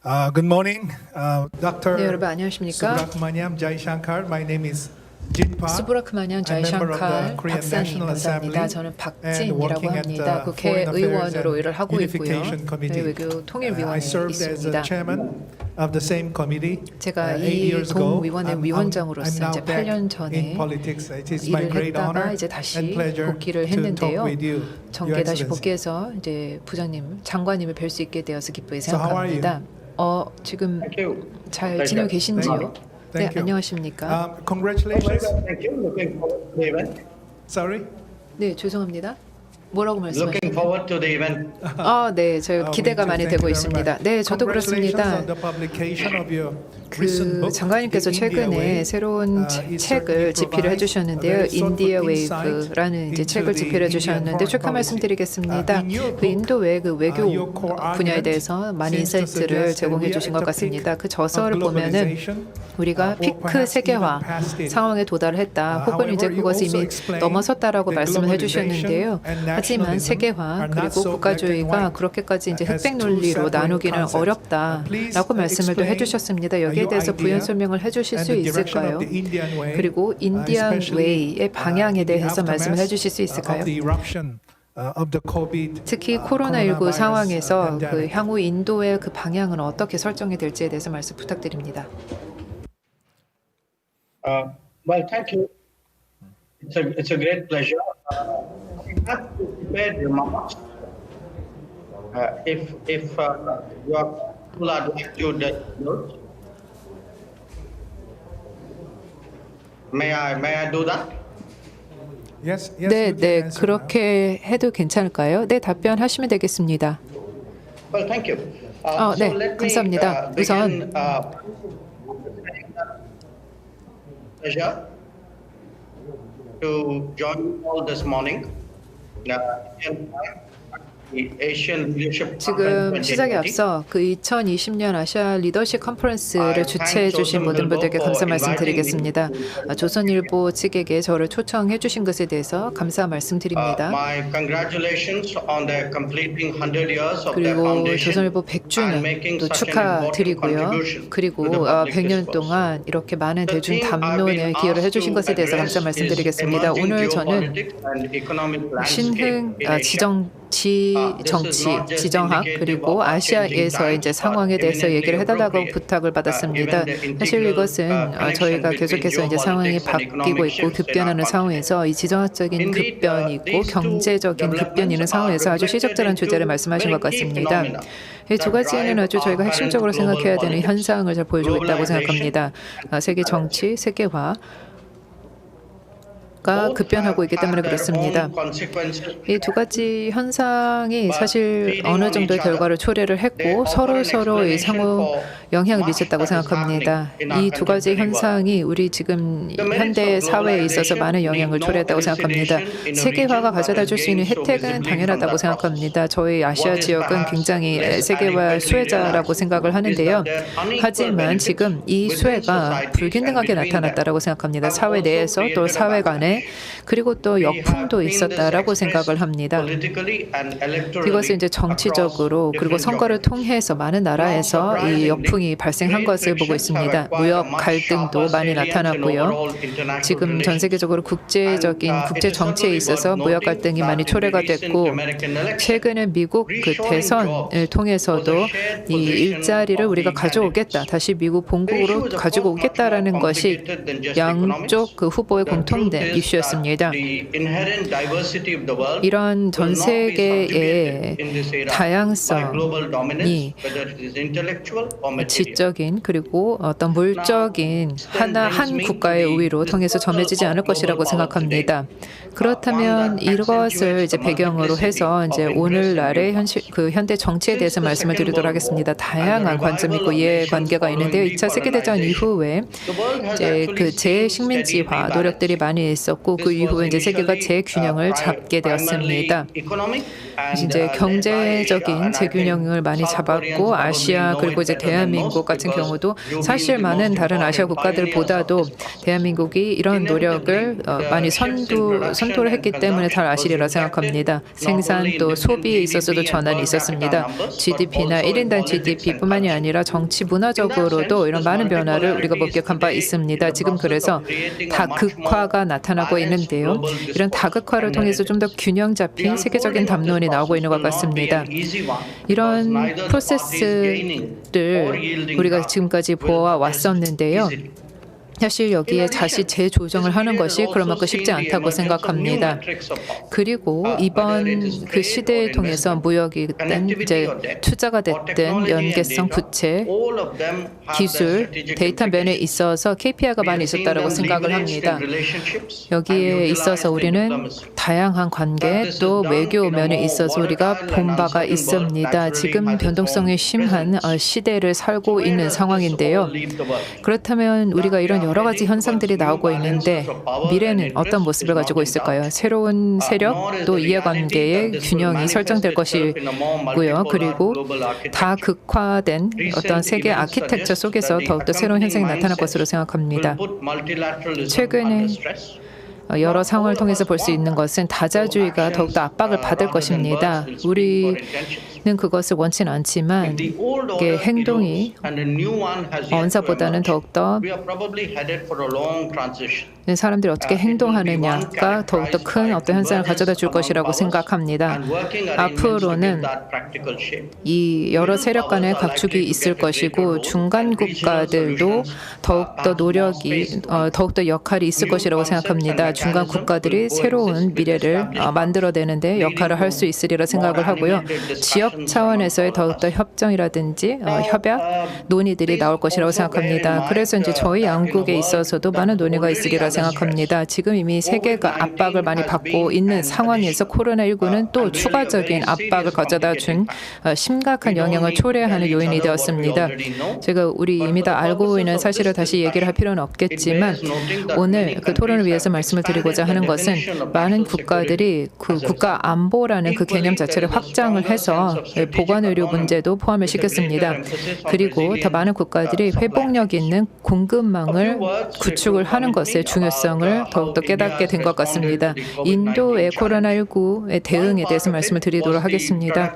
Good morning, Dr. 네, 여러분 안녕하십니까? Subramaniam Jaishankar. My name is Jin Park. 수브라크마니안 I'm member of the 자이샹칼 Korean 박사님 National 감사합니다. Assembly 저는 and 박진이라고 working at 합니다. the Foreign Affairs 국회의원으로 일을 and 하고 있고요. Unification Committee. 외교 I 통일위원회에 served as 있습니다. a chairman of the same committee 제가 8 이 years ago. 동위원회 I'm 위원장으로서 now 이제 back 8년 in 전에 politics. It is my 일을 great 했다가 honor 이제 and 다시 pleasure 복귀를 to talk 했는데요. with you, Your 정계 다시 Excellency. 복귀해서 이제 부장님, 장관님을 뵐 수 있게 되어서 기쁘게 So how are you? 생각합니다. 지금 Thank you. 잘 지내고 계신지요? 네, Thank you. 안녕하십니까? Congratulations. Thank you. Looking forward to the event. Sorry. 네, 죄송합니다. 뭐라고 Looking 말씀하셨나요? forward to the event. 네, 저 기대가 많이 되고 있습니다. 네, 저도 그렇습니다. 그 장관님께서 최근에 새로운 책을 집필을 해주셨는데요. 인디아 웨이브라는 이제 책을 집필해 주셨는데 축하 말씀드리겠습니다. 그 인도 외 그 외교 분야에 대해서 많은 인사이트를 제공해 주신 것 같습니다. 그 저서를 보면은 우리가 피크 세계화 상황에 도달했다, 혹은 이제 그것이 이미 넘어섰다라고 말씀을 해주셨는데요. 하지만 세계화 그리고 국가주의가 그렇게까지 이제 흑백 논리로 나누기는 어렵다라고 말씀을 또 해주셨습니다. 여기에 대해서 부연 설명을 해주실 수 있을까요? 그리고 인디안 웨이의 방향에 대해서 말씀을 해주실 수 있을까요? 특히 코로나19 상황에서 그 향후 인도의 그 방향은 어떻게 설정이 될지에 대해서 말씀 부탁드립니다. Well, thank you. It's a great pleasure. I have prepared remarks. If your people are like to the note, may I do that? 네, 그렇게 해도 괜찮을까요? 네, 답변하시면 되겠습니다. Well, thank you. 네, let me, 감사합니다. 우선 pleasure to join you all this morning. 지금 시작에 앞서 그 2020년 아시아 리더십 컨퍼런스를 주최해 주신 모든 분들께 감사 말씀드리겠습니다. 조선일보 측에게 저를 초청해 주신 것에 대해서 감사 말씀드립니다. 그리고 조선일보 100주년 또 축하드리고요. 그리고 100년 동안 이렇게 많은 대중 담론에 기여를 해주신 것에 대해서 감사 말씀드리겠습니다. 오늘 저는 신흥 정치, 지정학 그리고 아시아에서 이제 상황에 대해서 얘기를 해달라고 부탁을 받았습니다. 사실 이것은 저희가 계속해서 이제 상황이 바뀌고 있고 급변하는 상황에서 이 지정학적인 급변이 있고 경제적인 급변이 있는 상황에서 아주 시적절한 주제를 말씀하신 것 같습니다. 이 두 가지는 아주 저희가 핵심적으로 생각해야 되는 현상을 잘 보여주고 있다고 생각합니다. 세계 정치, 세계화 가 급변하고 있기 때문에 그렇습니다. 이 두 가지 현상이 사실 어느 정도의 결과를 초래를 했고 서로 이 상호 영향을 미쳤다고 생각합니다. 이 두 가지 현상이 우리 지금 현대 사회에 있어서 많은 영향을 초래했다고 생각합니다. 세계화가 가져다 줄 수 있는 혜택은 당연하다고 생각합니다. 저희 아시아 지역은 굉장히 세계화 수혜자라고 생각을 하는데요. 하지만 지금 이 수혜가 불균등하게 나타났다고 생각합니다. 사회 내에서 또 사회 간에 그리고 또 역풍도 있었다라고 생각을 합니다. 이것은 이제 정치적으로 그리고 선거를 통해서 많은 나라에서 이 역풍이 발생한 것을 보고 있습니다. 무역 갈등도 많이 나타났고요. 지금 전 세계적으로 국제 정치에 있어서 무역 갈등이 많이 초래가 됐고, 최근에 미국 그 대선을 통해서도 이 일자리를 우리가 가져오겠다, 다시 미국 본국으로 가지고 오겠다라는 것이 양쪽 그 후보의 공통된 이슈였습니다. 이런 전 세계의 다양성이 지적인 그리고 어떤 물적인 한 국가의 우위로 통해서 점해지지 않을 것이라고 생각합니다. 그렇다면 이것을 이제 배경으로 해서 이제 오늘날의 현대 정치에 대해서 말씀을 드리도록 하겠습니다. 다양한 관점이 있고 이해관계가 있는데요. 2차 세계대전 이후에 이제 그 재식민지화 노력들이 많이 있었고 있었고 그 이후에 이제 세계가 재균형을 잡게 되었습니다. 이제 경제적인 재균형을 많이 잡았고 아시아 그리고 이제 대한민국 같은 경우도 사실 많은 다른 아시아 국가들보다도 대한민국이 이런 노력을 많이 선도를 했기 때문에 잘 아시리라 생각합니다. 생산 또 소비에 있어서도 전환이 있었습니다. GDP나 1인당 GDP뿐만이 아니라 정치 문화적으로도 이런 많은 변화를 우리가 목격한 바 있습니다. 지금 그래서 다극화가 나타나고 있는데요. 이런 다극화를 통해서 좀 더 균형 잡힌 세계적인 담론이 나오고 있는 것 같습니다. 이런 프로세스를 우리가 지금까지 보아왔었는데요. 사실 여기에 다시 재조정을 하는 것이 그만큼 쉽지 않다고 생각합니다. 그리고 이번 그 시대를 통해서 무역이든 이제 투자가 됐든 연계성, 부채, 기술, 데이터 면에 있어서 KPI가 많이 있었다고 생각을 합니다. 여기에 있어서 우리는 다양한 관계 또 외교 면에 있어서 우리가 본 바가 있습니다. 지금 변동성이 심한 시대를 살고 있는 상황인데요. 그렇다면 우리가 이런 여러 가지 현상들이 나오고 있는데 미래는 어떤 모습을 가지고 있을까요? 새로운 세력 또 이해관계의 균형이 설정될 것이고요. 그리고 다극화된 어떤 세계 아키텍처 속에서 더욱더 새로운 현상이 나타날 것으로 생각합니다. 최근에 여러 상황을 통해서 볼 수 있는 것은 다자주의가 더욱더 압박을 받을 것입니다. 우리는 그것을 원치는 않지만 이게 행동이 언사보다는 더욱더 사람들이 어떻게 행동하느냐가 더욱더 큰 어떤 현상을 가져다 줄 것이라고 생각합니다. 앞으로는 이 여러 세력 간의 각축이 있을 것이고 중간 국가들도 더욱더 노력이 더욱더 역할이 있을 것이라고 생각합니다. 중간 국가들이 새로운 미래를 만들어내는데 역할을 할 수 있으리라 생각을 하고요. 지역 차원에서의 더욱더 협정이라든지 협약, 논의들이 나올 것이라고 생각합니다. 그래서 이제 저희 양국에 있어서도 많은 논의가 있으리라 생각합니다. 지금 이미 세계가 압박을 많이 받고 있는 상황에서 코로나19는 또 추가적인 압박을 가져다 준 심각한 영향을 초래하는 요인이 되었습니다. 제가 우리 이미 다 알고 있는 사실을 다시 얘기를 할 필요는 없겠지만 오늘 그 토론을 위해서 말씀을 드리고자 하는 것은 많은 국가들이 그 국가 안보라는 그 개념 자체를 확장을 해서 보건의료 문제도 포함을 시켰습니다. 그리고 더 많은 국가들이 회복력 있는 공급망을 구축을 하는 것의 중요성을 더욱더 깨닫게 된 것 같습니다. 인도의 코로나19의 대응에 대해서 말씀을 드리도록 하겠습니다.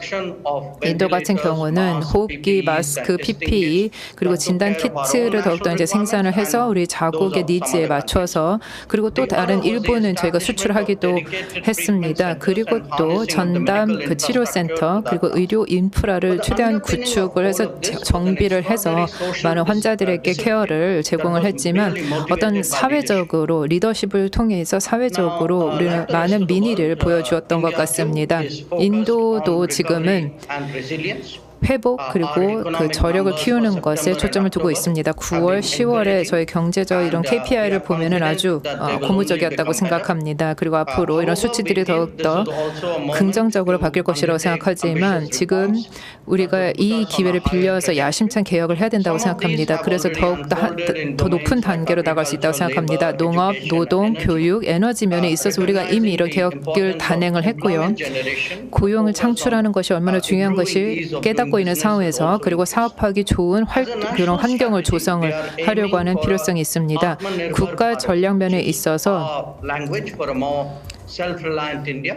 인도 같은 경우는 호흡기, 마스크, PPE 그리고 진단 키트를 더욱더 이제 생산을 해서 우리 자국의 니즈에 맞춰서 그리고 또 다른 일부는 저희가 수출하기도 했습니다. 그리고 또 전담 그 치료센터 그리고 의료 인프라를 최대한 구축을 해서 정비를 해서 많은 환자들에게 케어를 제공을 했지만 어떤 사회적으로 리더십을 통해서 사회적으로 우리는 많은 민의를 보여주었던 것 같습니다. 인도도 지금은 회복 그리고 그 저력을 키우는 것에 초점을 두고 있습니다. 9월, 10월에 저희 경제적 이런 KPI를 보면은 아주 고무적이었다고 생각합니다. 그리고 앞으로 이런 수치들이 더욱더 긍정적으로 바뀔 것이라고 생각하지만 지금 우리가 이 기회를 빌려서 야심찬 개혁을 해야 된다고 생각합니다. 그래서 더욱더 더 높은 단계로 나갈 수 있다고 생각합니다. 농업, 노동, 교육, 에너지 면에 있어서 우리가 이미 이런 개혁을 단행을 했고요. 고용을 창출하는 것이 얼마나 중요한 것이 깨닫고 있는 상황에서 그리고 사업하기 좋은 그런 환경을 조성을 하려고 하는 필요성이 있습니다. 국가 전략 면에 있어서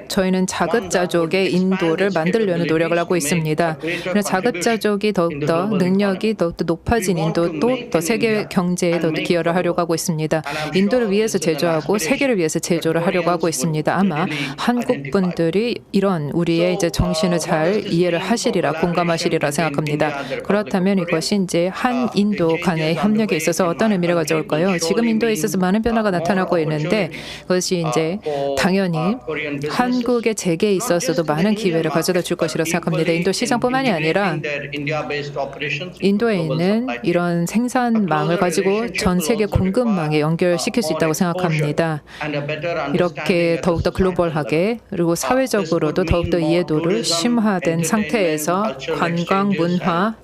저희는 자급자족의 인도를 만들려는 노력을 하고 있습니다. 자급자족이 더욱더 능력이 더욱더 높아진 인도도 더 세계 경제에 더 기여를 하려고 하고 있습니다. 인도를 위해서 제조하고 세계를 위해서 제조를 하려고 하고 있습니다. 아마 한국 분들이 이런 우리의 이제 정신을 잘 이해를 하시리라 공감하시리라 생각합니다. 그렇다면 이것이 이제 한 인도 간의 협력에 있어서 어떤 의미를 가져올까요? 지금 인도에 있어서 많은 변화가 나타나고 있는데 그것이 이제 당연히 한국의 재계에 있어서도 많은 기회를 가져다 줄 것이라고 생각합니다. 인도 시장뿐만이 아니라 인도에 있는 이런 생산망을 가지고 전 세계 공급망에 연결시킬 수 있다고 생각합니다. 이렇게 더욱더 글로벌하게 그리고 사회적으로도 더욱더 이해도를 심화된 상태에서 관광, 문화,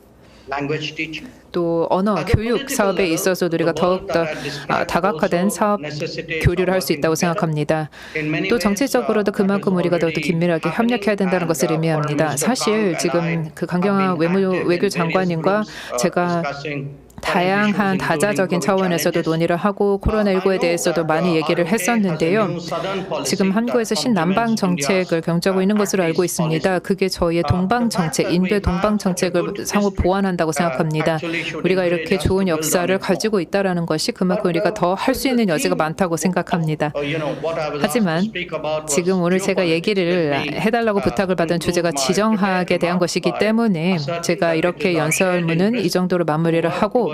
language teaching. 또 언어 교육 사업에 있어서도 우리가 더욱더 다각화된 사업 교류를 할 수 있다고 생각합니다. 또 정치적으로도 그만큼 우리가 더욱더 긴밀하게 협력해야 된다는 것을 의미합니다. 사실 지금 그 강경화 외교 장관님과 제가 다양한 다자적인 차원에서도 논의를 하고 코로나19에 대해서도 많이 얘기를 했었는데요. 지금 한국에서 신남방 정책을 경주하고 있는 것으로 알고 있습니다. 그게 저희의 동방 정책, 인도의 동방 정책을 상호 보완한다고 생각합니다. 우리가 이렇게 좋은 역사를 가지고 있다는 것이 그만큼 우리가 더 할 수 있는 여지가 많다고 생각합니다. 하지만 지금 오늘 제가 얘기를 해달라고 부탁을 받은 주제가 지정학에 대한 것이기 때문에 제가 이렇게 연설문은 이 정도로 마무리를 하고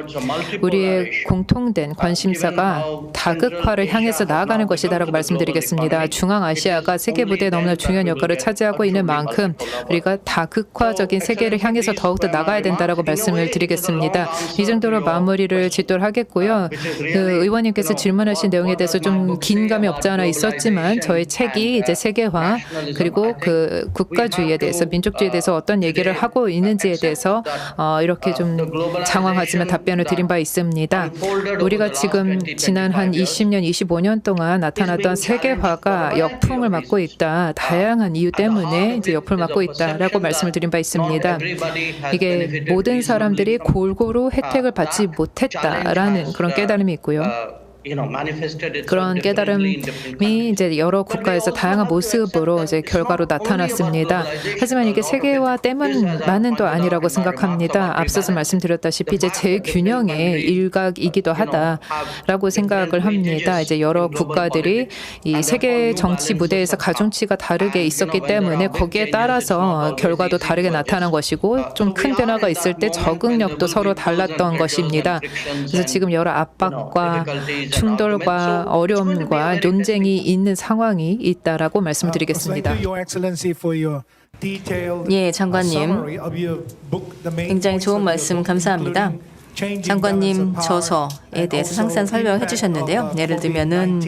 우리의 공통된 관심사가 다극화를 향해서 나아가는 것이다라고 말씀드리겠습니다. 중앙아시아가 세계 무대에 너무나 중요한 역할을 차지하고 있는 만큼 우리가 다극화적인 세계를 향해서 더욱더 나가야 된다라고 말씀을 드리겠습니다. 이 정도로 마무리를 짓도록 하겠고요. 그 의원님께서 질문하신 내용에 대해서 좀 긴 감이 없지 않아 있었지만 저희 책이 이제 세계화 그리고 그 국가주의에 대해서 민족주의에 대해서 어떤 얘기를 하고 있는지에 대해서 이렇게 좀 장황하지만 답변을 드린 바 있습니다. 우리가 지금 지난 한 20년, 25년 동안 나타났던 세계화가 역풍을 맞고 있다. 다양한 이유 때문에 이제 역풍을 맞고 있다라고 말씀을 드린 바 있습니다. 이게 모든 사람들이 골고루 혜택을 받지 못했다라는 그런 깨달음이 있고요. 그런 깨달음이 이제 여러 국가에서 다양한 모습으로 이제 결과로 나타났습니다. 하지만 이게 세계화 때문만은 또 아니라고 생각합니다. 앞서서 말씀드렸다시피 이제 재균형의 일각이기도 하다라고 생각을 합니다. 이제 여러 국가들이 이 세계 정치 무대에서 가중치가 다르게 있었기 때문에 거기에 따라서 결과도 다르게 나타난 것이고 좀 큰 변화가 있을 때 적응력도 서로 달랐던 것입니다. 그래서 지금 여러 압박과 충돌과 어려움과 논쟁이 있는 상황이 있다라고 말씀드리겠습니다. 예, 장관님. 굉장히 좋은 말씀 감사합니다. 장관님 저서에 대해서 상세한 설명해 주셨는데요. 예를 들면은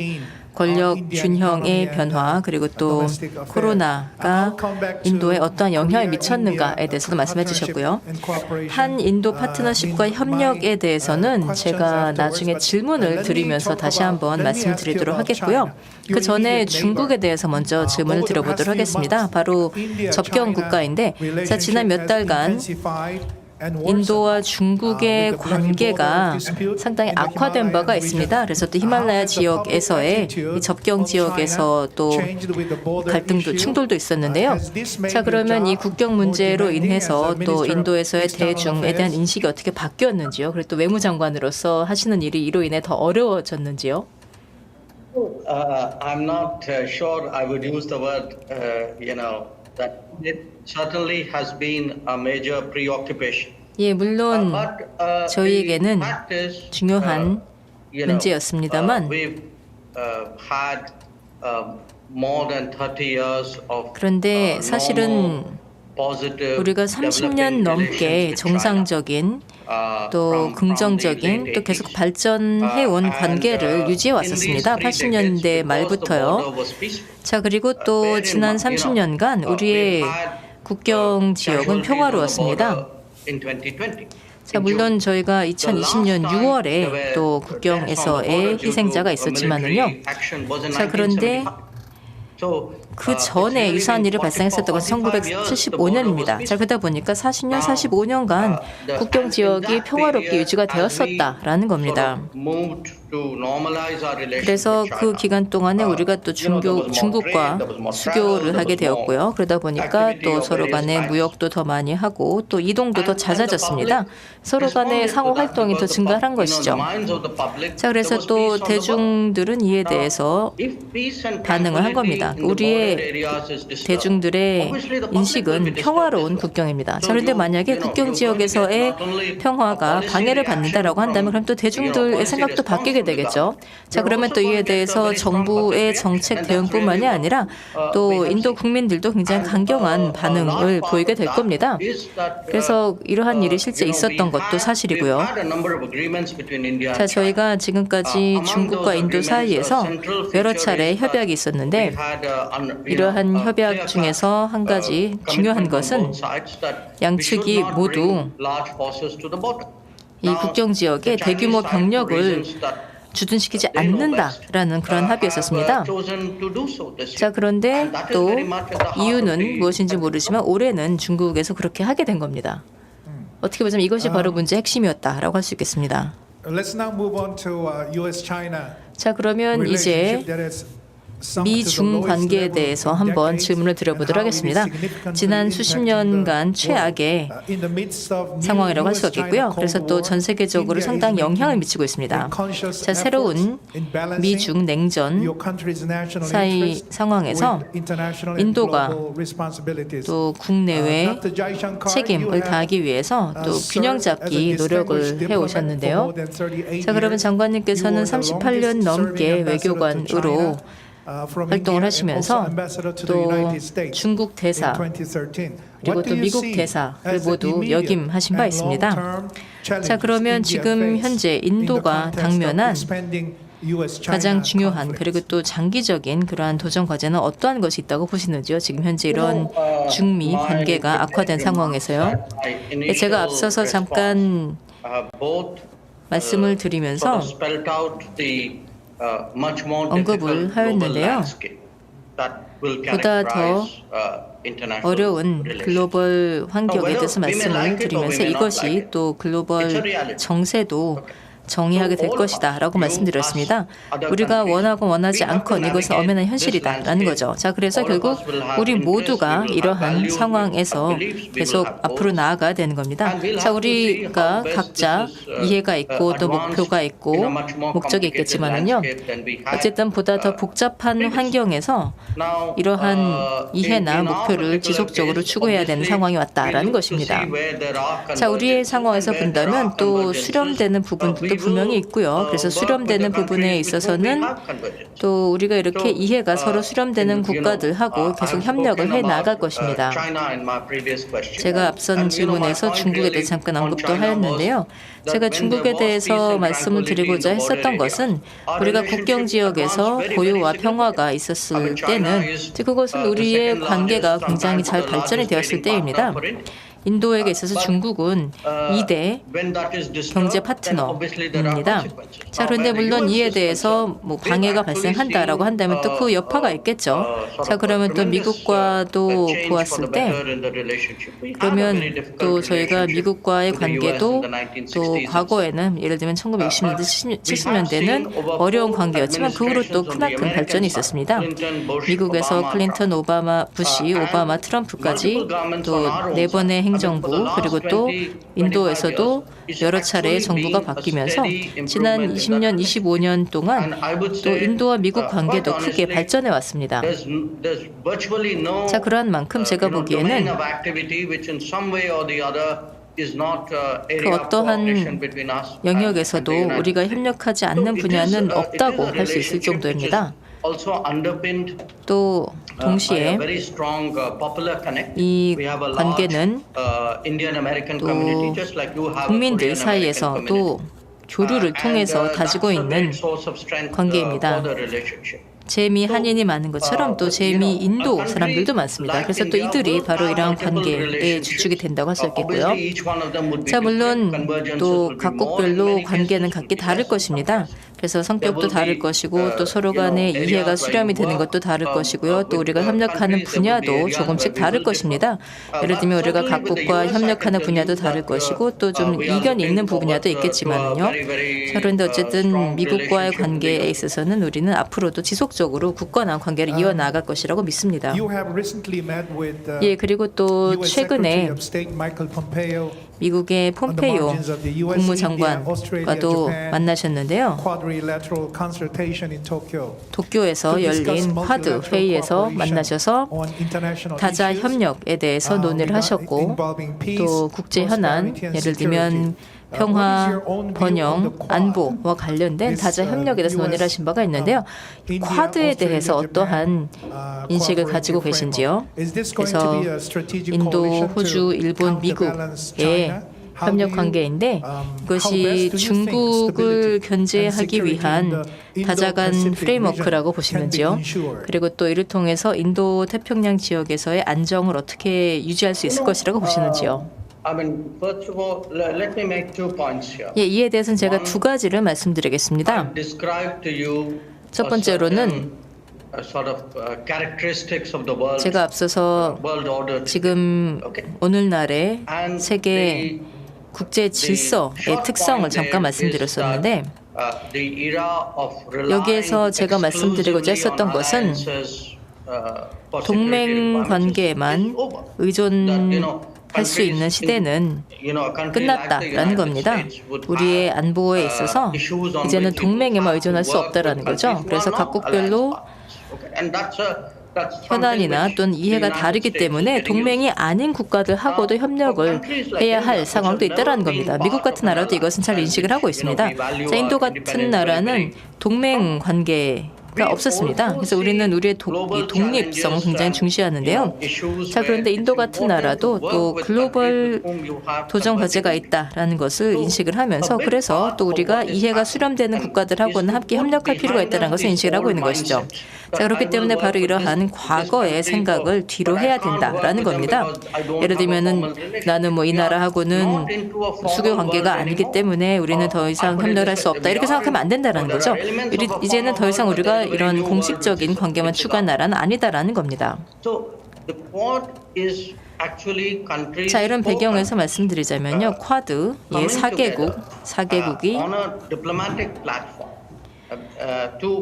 권력 균형의 변화 그리고 또 코로나가 인도에 어떠한 영향을 미쳤는가에 대해서도 말씀해 주셨고요. 한 인도 파트너십과 협력에 대해서는 제가 나중에 질문을 드리면서 다시 한번 말씀드리도록 하겠고요. 그 전에 중국에 대해서 먼저 질문을 드려보도록 하겠습니다. 바로 접경 국가인데 자, 지난 몇 달간 인도와 중국의 관계가 상당히 악화된 바가 있습니다. 그래서 또 히말라야 지역에서의 이 접경 지역에서 또 갈등도 충돌도 있었는데요. 자, 그러면 이 국경 문제로 인해서 또 인도에서의 대중에 대한 인식이 어떻게 바뀌었는지요? 그리고 또 외무장관으로서 하시는 일이 이로 인해 더 어려워졌는지요? I'm not sure I would use the word, that it certainly has been a major preoccupation. 예, 물론 저희에게는 중요한 문제였습니다만 그런데 사실은 우리가 30년 넘게 정상적인 또 긍정적인 또 계속 발전해온 관계를 유지해 왔었습니다. 80년대 말부터요. 자, 그리고 또 지난 30년간 우리의 국경 지역은 평화로웠습니다. 자, 물론 저희가 2020년 6월에 또 국경에서의 희생자가 있었지만은요. 자, 그런데 그 전에 유사한 일이 발생했었던 것은 1975년입니다. 자, 그러다 보니까 40년, 45년간 국경 지역이 평화롭게 유지가 되었었다라는 겁니다. 그래서 그 기간 동안에 우리가 또 중국과 수교를 하게 되었고요. 그러다 보니까 또 서로 간에 무역도 더 많이 하고 또 이동도 더 잦아졌습니다. 서로 간의 상호 활동이 더 증가한 것이죠. 자, 그래서 또 대중들은 이에 대해서 반응을 한 겁니다. 우리의 대중들의 인식은 평화로운 국경입니다. 자, 그런데 만약에 국경 지역에서의 평화가 방해를 받는다라고 한다면 그럼 또 대중들의 생각도 바뀌게 되겠죠. 자, 그러면 또 이에 대해서 정부의 정책 대응뿐만이 아니라 또 인도 국민들도 굉장히 강경한 반응을 보이게 될 겁니다. 그래서 이러한 일이 실제 있었던 것도 사실이고요. 자, 저희가 지금까지 중국과 인도 사이에서 여러 차례 협약이 있었는데 이러한 협약 중에서 한 가지 중요한 것은 양측이 모두 이 국경 지역에 대규모 병력을 주둔시키지 않는다라는 그런 합의였었습니다. 자, 그런데 또 이유는 무엇인지 모르지만 올해는 중국에서 그렇게 하게 된 겁니다. 어떻게 보자면 이것이 바로 문제의 핵심이었다라고 할 수 있겠습니다. Let's now move on to US-China 자, 그러면 이제 relationship that has sunk to the 미중 lowest 관계에 level 대해서 in 한번 decades 질문을 드려보도록 and how it is 하겠습니다. significantly 지난 수십 년간 impacting the 최악의 world. In the midst of new 상황이라고 할 수 US-China 없겠고요. Cold 그래서 또 War, 전 세계적으로 India 상당히 is 영향을 making 미치고 있습니다. conscious 자, 새로운 efforts in balancing 미중 냉전 your country's national 사이 interests 상황에서 with international and 인도가 global responsibilities. 또 국내외 Dr. Jaishankar, you 책임을 have 다하기 위해서 또 균형 잡기 노력을 해오셨는데요. 자, 그러면 장관님께서는 38년 넘게 외교관으로 활동을 하시면서 또 중국 대사 그리고 또 미국 대사를 모두 역임하신 바 있습니다. 자, 그러면 지금 현재 인도가 당면한 가장 중요한 그리고 또 장기적인 그러한 도전 과제는 어떠한 것이 있다고 보시는지요? 지금 현재 이런 중미 관계가 악화된 상황에서요. 제가 앞서서 잠깐 말씀을 드리면서 언급을 하였는데요. 보다 더 어려운 글로벌 환경에 대해서 말씀을 드리면서 이것이 또 글로벌 정세도 정의하게 될 것이다 라고 말씀드렸습니다. 우리가 원하고 원하지 않건 이것은 엄연한 현실이다 라는 거죠. 자, 그래서 결국 우리 모두가 이러한 상황에서 계속 앞으로 나아가야 되는 겁니다. 자, 우리가 각자 이해가 있고 또 목표가 있고 목적이 있겠지만은요, 어쨌든 보다 더 복잡한 환경에서 이러한 이해나 목표를 지속적으로 추구해야 되는 상황이 왔다라는 것입니다. 자, 우리의 상황에서 본다면 또 수렴되는 부분들도 분명히 있고요. 그래서 수렴되는 부분에 있어서는 또 우리가 이렇게 이해가 서로 수렴되는 국가들하고 계속 협력을 해 나갈 것입니다. 제가 앞선 질문에서 중국에 대해 잠깐 언급도 하였는데요. 제가 중국에 대해서 말씀을 드리고자 했었던 것은 우리가 국경 지역에서 고요와 평화가 있었을 때는 그것은 우리의 관계가 굉장히 잘 발전이 되었을 때입니다. 인도에게 있어서 중국은 2대 경제 파트너입니다. 자, 그런데 물론 이에 대해서 뭐 방해가 발생한다라고 한다면 또 그 여파가 있겠죠. 자, 그러면 또 미국과도 보았을 때 그러면 또 저희가 미국과의 관계도 또 과거에는 예를 들면 1960년대, 70년대는 어려운 관계였지만 그 후로 또 크나큰 발전이 있었습니다. 미국에서 클린턴, 오바마, 부시, 오바마, 트럼프까지 또 4번의 행정부 그리고 또 인도에서도 여러 차례의 정부가 바뀌면서 지난 20년, 25년 동안 또 인도와 미국 관계도 크게 발전해 왔습니다. 자, 그러한 만큼 제가 보기에는 그 어떠한 영역에서도 우리가 협력하지 않는 분야는 없다고 할 수 있을 정도입니다. 또 동시에 이 관계는 또 국민들 사이에서 또 교류를 통해서 다지고 있는 관계입니다. 재미 한인이 많은 것처럼 또 재미 인도 사람들도 많습니다. 그래서 또 이들이 바로 이러한 관계의 주축이 된다고 할 수 있겠고요. 자, 물론 또 각국별로 관계는 각기 다를 것입니다. 그래서 성격도 다를 것이고 또 서로 간의 이해가 수렴이 되는 것도 다를 것이고요. 또 우리가 협력하는 분야도 조금씩 다를 것입니다. 예를 들면 우리가 각국과 협력하는 분야도 다를 것이고 또 좀 이견이 있는 분야도 있겠지만요. 그런데 어쨌든 미국과의 관계에 있어서는 우리는 앞으로도 지속적으로 굳건한 관계를 이어나갈 것이라고 믿습니다. You have recently met with 예, 그리고 또 US 최근에 Secretary of State Michael Pompeo 미국의 폼페이오 국무장관과도 만나셨는데요. quadrilateral consultation in Tokyo 도쿄에서 to discuss 열린 쿼드 multilateral 회의에서 cooperation 만나셔서 on international 다자 issues, 협력에 대해서 논의를 하셨고 involving peace, 또 국제 현안, prosperity and 예를 들면 security. 평화, 번영, 안보와 관련된 다자 협력에 대해서 논의를 하신 바가 있는데요. 쿼드에 대해서 어떠한 인식을 가지고 계신지요? 그래서 인도, 호주, 일본, 미국의 협력 관계인데 이것이 중국을 견제하기 위한 다자간 프레임워크라고 보시는지요. 그리고 또 이를 통해서 인도 태평양 지역에서의 안정을 어떻게 유지할 수 있을 것이라고 보시는지요. First of all, let me make 2 points here. 예, 이에 대해서는 제가 두 가지를 말씀드리겠습니다. Describe to you 첫 번째로는 sort of characteristics of the world. 제가 앞서서 world order. 지금 오늘날의 And 세계 국제 질서의 특성을 잠깐 말씀드렸었는데 the era of 여기에서 제가 말씀드리고자 했었던 것은 동맹 관계에만 의존할 수 있는 시대는 끝났다라는 겁니다. 우리의 안보에 있어서 이제는 동맹에만 의존할 수 없다라는 거죠. 그래서 각국별로 현안이나 또는 이해가 다르기 때문에 동맹이 아닌 국가들하고도 협력을 해야 할 상황도 있다는 겁니다. 미국 같은 나라도 이것은 잘 인식을 하고 있습니다. 자, 인도 같은 나라는 동맹 관계가 없었습니다. 그래서 우리는 우리의 독립성을 굉장히 중시하는데요. 자, 그런데 인도 같은 나라도 또 글로벌 도전 과제가 있다라는 것을 인식을 하면서 그래서 또 우리가 이해가 수렴되는 국가들하고는 함께 협력할 필요가 있다는 것을 인식을 하고 있는 것이죠. 자, 그렇기 때문에 바로 이러한 과거의 생각을 뒤로 해야 된다라는 겁니다. 예를 들면은 나는 뭐 이 나라하고는 수교 관계가 아니기 때문에 우리는 더 이상 협력을 할 수 없다 이렇게 생각하면 안 된다라는 거죠. 이제는 더 이상 우리가 이런 공식적인 관계만 추구한 나라는 아니다라는 겁니다. 자, 이런 배경에서 말씀드리자면요. 쿼드, 4개국이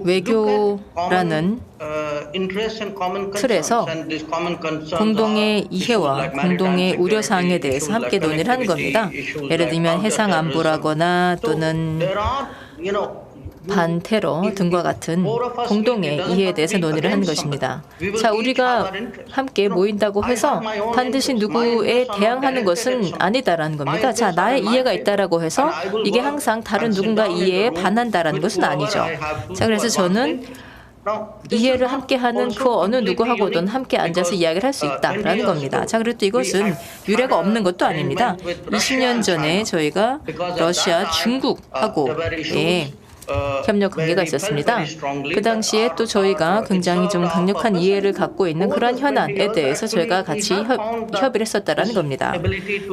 외교라는 틀에서 공동의 이해와 공동의 우려사항에 대해서 함께 논의를 하는 겁니다. 예를 들면 해상 안보라거나 또는 반테러 등과 같은 공동의 이해에 대해서 논의를 하는 것입니다. 자, 우리가 함께 모인다고 해서 반드시 누구에 대항하는 것은 아니다라는 겁니다. 자, 나의 이해가 있다라고 해서 이게 항상 다른 누군가 이해에 반한다라는 것은 아니죠. 자, 그래서 저는 이해를 함께하는 그 어느 누구하고든 함께 앉아서 이야기를 할 수 있다라는 겁니다. 자, 그리고 또 이것은 유례가 없는 것도 아닙니다. 20년 전에 저희가 러시아, 중국하고의 협력 관계가 있었습니다. 그 당시에 또 저희가 굉장히 좀 강력한 이해를 갖고 있는 그런 현안에 대해서 저희가 같이 협의를 했었다라는 겁니다.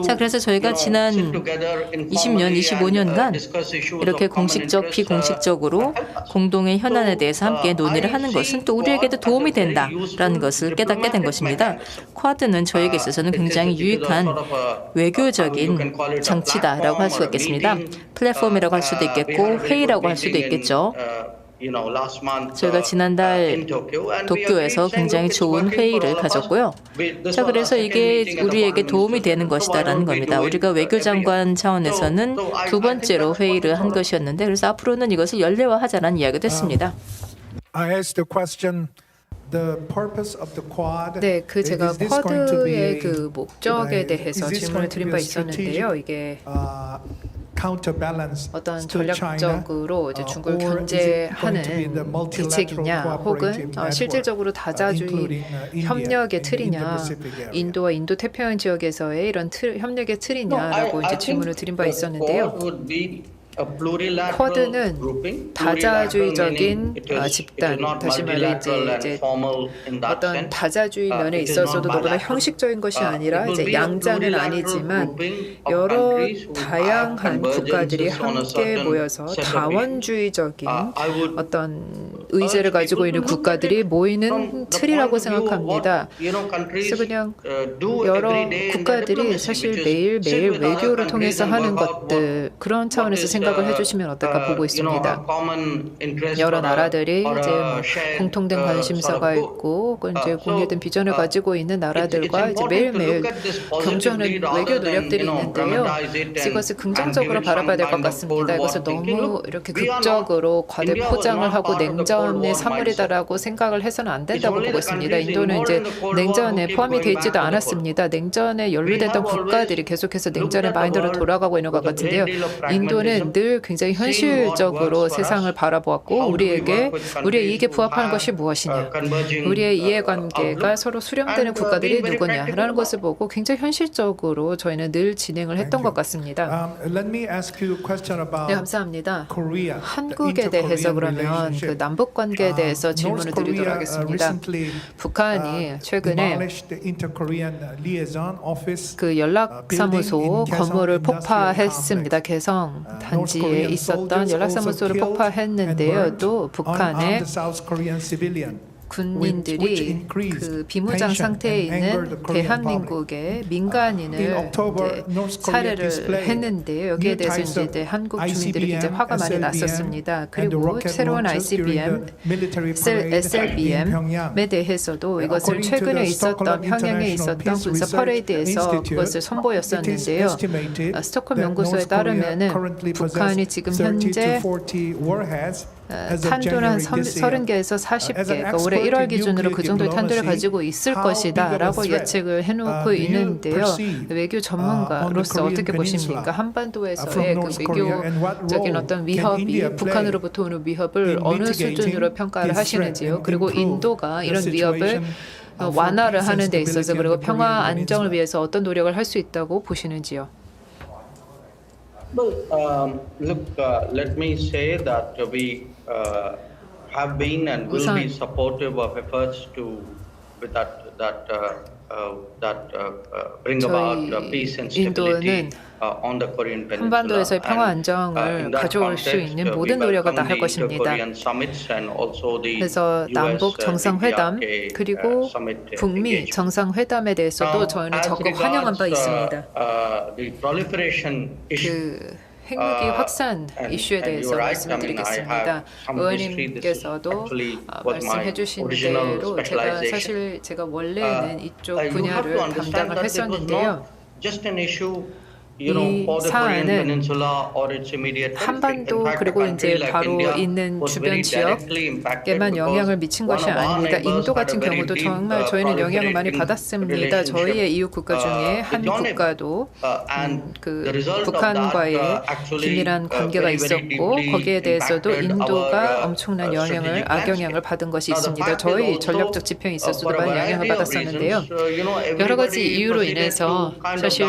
자, 그래서 저희가 지난 20년, 25년간 이렇게 공식적, 비공식적으로 공동의 현안에 대해서 함께 논의를 하는 것은 또 우리에게도 도움이 된다라는 것을 깨닫게 된 것입니다. 쿼드는 저에게 있어서는 굉장히 유익한 외교적인 장치다라고 할 수가 있겠습니다. 플랫폼이라고 할 수도 있겠고 회의라고 할 수도 있겠죠. 저희가 지난달 도쿄에서 굉장히 좋은 회의를 가졌고요. 자, 그래서 이게 우리에게 도움이 되는 것이다라는 겁니다. 우리가 외교장관 차원에서는 두 번째로 회의를 한 것이었는데 그래서 앞으로는 이것을 연례화하자는 이야기도 했습니다. 네, 그 제가 쿼드의 그 목적에 대해서 질문을 드린 바 있었는데요. 이게 어떤 전략적으로 이제 중국을 견제하는 대책이냐 혹은 실질적으로 다자주의 협력의 틀이냐 인도와 인도 태평양 지역에서의 이런 협력의 틀이냐라고 이제 질문을 드린 바 있었는데요. 쿼드는 다자주의적인 집단, 다시 말해 이제 어떤 다자주의 면에 있어서도 너무나 형식적인 것이 아니라 이제 양자는 아니지만 여러 다양한 국가들이 함께 모여서 다원주의적인 어떤 의제를 가지고 있는 국가들이 모이는 틀이라고 생각합니다. 그래서 그냥 여러 국가들이 사실 매일매일 외교를 통해서 하는 것들 그런 차원에서 생각을 해주시면 어떨까 보고 있습니다. 여러 나라들이 이제 뭐 공통된 관심사가 있고 이제 공유된 비전을 가지고 있는 나라들과 이제 매일매일 경주하는 외교 노력들이 있는데요. 이것을 긍정적으로 바라봐야 될 것 같습니다. 이것을 너무 이렇게 극적으로 과대 포장을 하고 냉전의 사물이다라고 생각을 해서는 안 된다고 보고 있습니다. 인도는 이제 냉전에 포함이 되어 있지도 않았습니다. 냉전에 연루됐던 국가들이 계속해서 냉전의 마인드로 돌아가고 있는 것 같은데요. 인도는 늘 굉장히 현실적으로 세상을 바라보았고 우리의 이익에 부합하는 것이 무엇이냐, 우리의 이해관계가 서로 수렴되는 국가들이 누구냐라는 것을 보고 굉장히 현실적으로 저희는 늘 진행을 했던 것 같습니다. Let me ask you a question about 네, 감사합니다. Korea, 한국에 the 대해서 inter-Korean 그러면 그 relationship. 남북 관계에 대해서 질문을 North 드리도록 Korea 하겠습니다. recently 북한이 최근에 demolished the inter-Korean liaison office. 그 연락사무소 건물을 폭파했습니다. 개성 단지에 있었던 연락사무소를 폭파했는데요. 또 북한의 군인들이 그 비무장 상태에 있는 대한민국의 민간인을 이제 살해를 했는데요. 여기에 대해서 이제 한국 주민들이 굉장히 화가 많이 났었습니다. 그리고 새로운 ICBM, SLBM에 대해서도 이것을 최근에 있었던 평양에 있었던 군사 퍼레이드에서 그것을 선보였었는데요. 스톡홀m 연구소에 따르면은 북한이 지금 현재 탄두는 한 30개에서 40개, 그러니까 올해 1월 기준으로 그 정도의 탄두를 가지고 있을 것이다라고 예측을 해놓고 있는데요. 외교 전문가로서 어떻게 보십니까? 한반도에서의 그 외교적인 어떤 위협이 북한으로부터 오는 위협을 어느 수준으로 평가를 하시는지요? 그리고 인도가 이런 위협을 완화를 하는 데 있어서 그리고 평화 안정을 위해서 어떤 노력을 할 수 있다고 보시는지요? Well, look, let me say that we have been and will be supportive of efforts to with that bring about peace and stability on the Korean Peninsula. 한반도에서의 평화 안정을 가져올 수 있는 모든 노력을 다 할 것입니다. 그래서 남북 정상회담 그리고 북미 정상회담에 대해서도 저희는 적극 환영한 바 있습니다. 그 핵무기 확산 이슈에 대해서 말씀을 드리겠습니다. 의원님께서도 말씀해 주신 대로 제가 원래는 이쪽 분야를 담당을 했었는데요. 이 사안은 한반도 그리고 이제 바로 있는 주변 지역에만 영향을 미친 것이 아닙니다. 인도 같은 경우도 정말 저희는 영향을 많이 받았습니다. 저희의 이웃 국가 중에 한 국가도 그 북한과의 긴밀한 관계가 있었고 거기에 대해서도 인도가 엄청난 악영향을 받은 것이 있습니다. 저희 전략적 지평이 있었어도 많이 영향을 받았었는데요. 여러 가지 이유로 인해서 사실